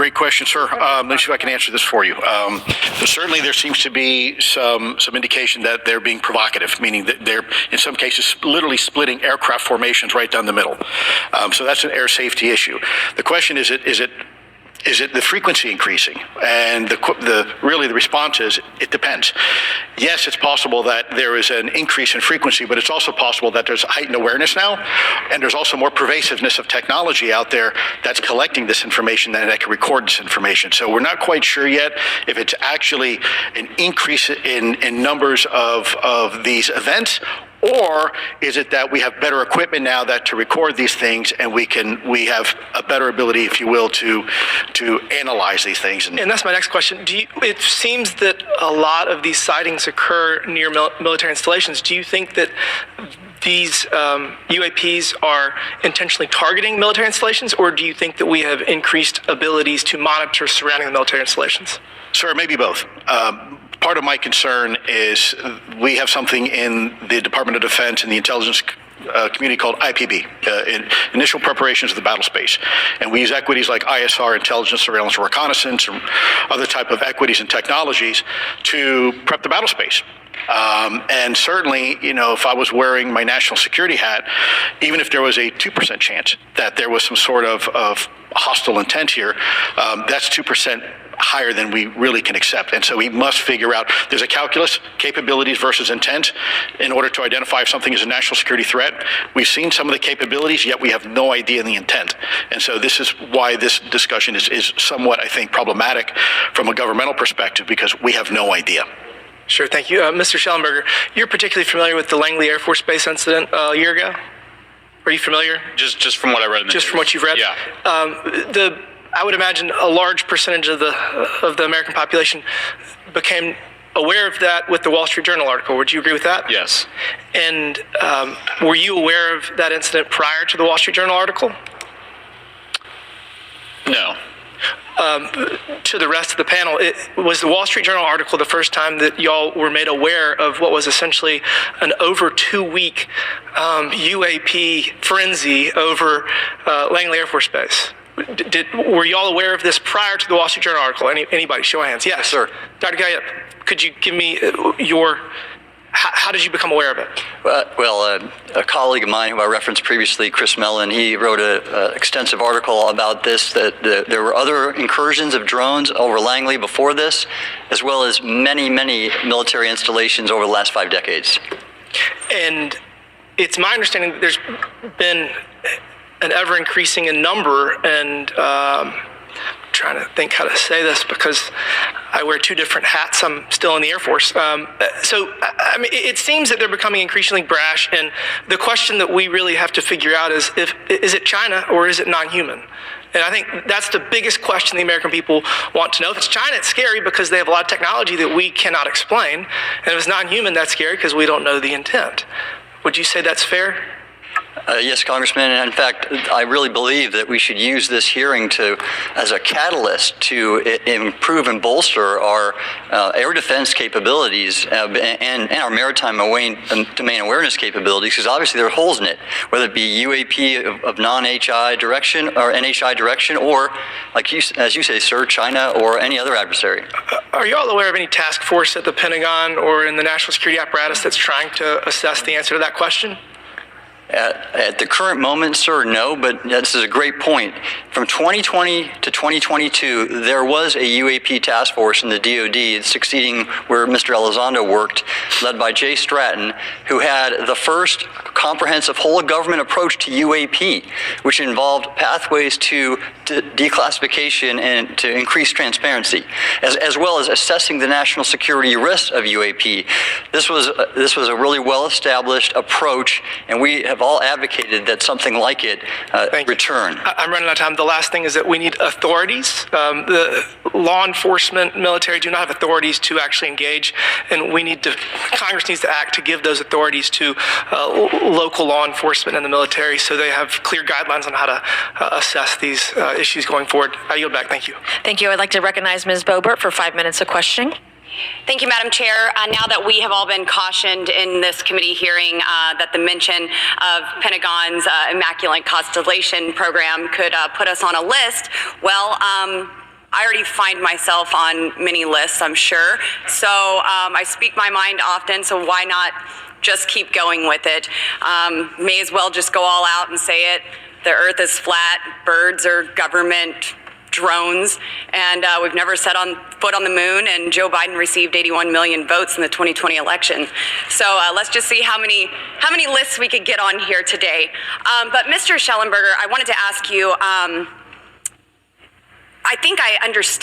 Great question, sir. Let me see if I can answer this for you. Certainly, there seems to be some indication that they're being provocative, meaning that they're, in some cases, literally splitting aircraft formations right down the middle. So that's an air safety issue. The question is it the frequency increasing? And really the response is, it depends. Yes, it's possible that there is an increase in frequency, but it's also possible that there's heightened awareness now, and there's also more pervasiveness of technology out there that's collecting this information and that can record this information. So we're not quite sure yet if it's actually an increase in numbers of these events, or is it that we have better equipment now that to record these things, and we have a better ability, if you will, to analyze these things. And that's my next question. It seems that a lot of these sightings occur near military installations. Do you think that these UAPs are intentionally targeting military installations, or do you think that we have increased abilities to monitor surrounding the military installations? Sir, maybe both. Part of my concern is we have something in the Department of Defense and the intelligence community called IPB, Initial Preparations of the Battle Space. And we use equities like ISR, intelligence, surveillance, reconnaissance, or other type of equities and technologies to prep the battle space. And certainly, if I was wearing my national security hat, even if there was a 2% chance that there was some sort of hostile intent here, that's 2% higher than we really can accept. And so we must figure out, there's a calculus, capabilities versus intent, in order to identify if something is a national security threat. We've seen some of the capabilities, yet we have no idea the intent. And so this is why this discussion is somewhat, I think, problematic from a governmental perspective, because we have no idea. Sure, thank you. Mr. Schellenberger, you're particularly familiar with the Langley Air Force Base incident a year ago? Are you familiar? Just from what I read in the news. From what you've read? Yeah. I would imagine a large percentage of the American population became aware of that with the Wall Street Journal article. Would you agree with that? Yes. And were you aware of that incident prior to the Wall Street Journal article? No. To the rest of the panel, was the Wall Street Journal article the first time that y'all were made aware of what was essentially an over 2-week UAP frenzy over Langley Air Force Base? Were y'all aware of this prior to the Wall Street Journal article? Anybody? Show of hands. Yes, sir. Dr. Guyette, could you give me how did you become aware of it? A colleague of mine who I referenced previously, Chris Mellon, he wrote an extensive article about this, that there were other incursions of drones over Langley before this, as well as many, many military installations over the last 5 decades. And it's my understanding that there's been an ever-increasing in number, and I'm trying to think how to say this because I wear 2 different hats. I'm still in the Air Force. So, I mean, it seems that they're becoming increasingly brash, and the question that we really have to figure out is it China or is it non-human? And I think that's the biggest question the American people want to know. If it's China, it's scary because they have a lot of technology that we cannot explain. And if it's non-human, that's scary because we don't know the intent. Would you say that's fair? Yes, Congressman. And in fact, I really believe that we should use this hearing as a catalyst to improve and bolster our air defense capabilities and our maritime domain awareness capabilities, because obviously there are holes in it, whether it be UAP of non-HI direction or NHI direction, or, as you say, sir, China or any other adversary. Are you all aware of any task force at the Pentagon or in the national security apparatus that's trying to assess the answer to that question? At the current moment, sir, no, but this is a great point. From 2020 to 2022, there was a UAP task force in the DoD succeeding where Mr. Elizondo worked, led by Jay Stratton, who had the first comprehensive whole-of-government approach to UAP, which involved pathways to declassification and to increase transparency, as well as assessing the national security risks of UAP. This was a really well-established approach, and we have all advocated that something like it return. I'm running out of time. The last thing is that we need authorities. The law enforcement, military do not have authorities to actually engage, and Congress needs to act to give those authorities to local law enforcement and the military so they have clear guidelines on how to assess these issues going forward. I yield back. Thank you. Thank you. I'd like to recognize Ms. Boebert for 5 minutes of questioning. Thank you, Madam Chair. Now that we have all been cautioned in this committee hearing that the mention of Pentagon's Immaculate Constellation program could put us on a list, well, I already find myself on many lists, I'm sure. So I speak my mind often, so why not just keep going with it? May as well just go all out and say it. The earth is flat, birds are government drones, and we've never set foot on the moon, and Joe Biden received 81 million votes in the 2020 election. So let's just see how many lists we could get on here today. But Mr. Schellenberger, I wanted to ask you, I think I understand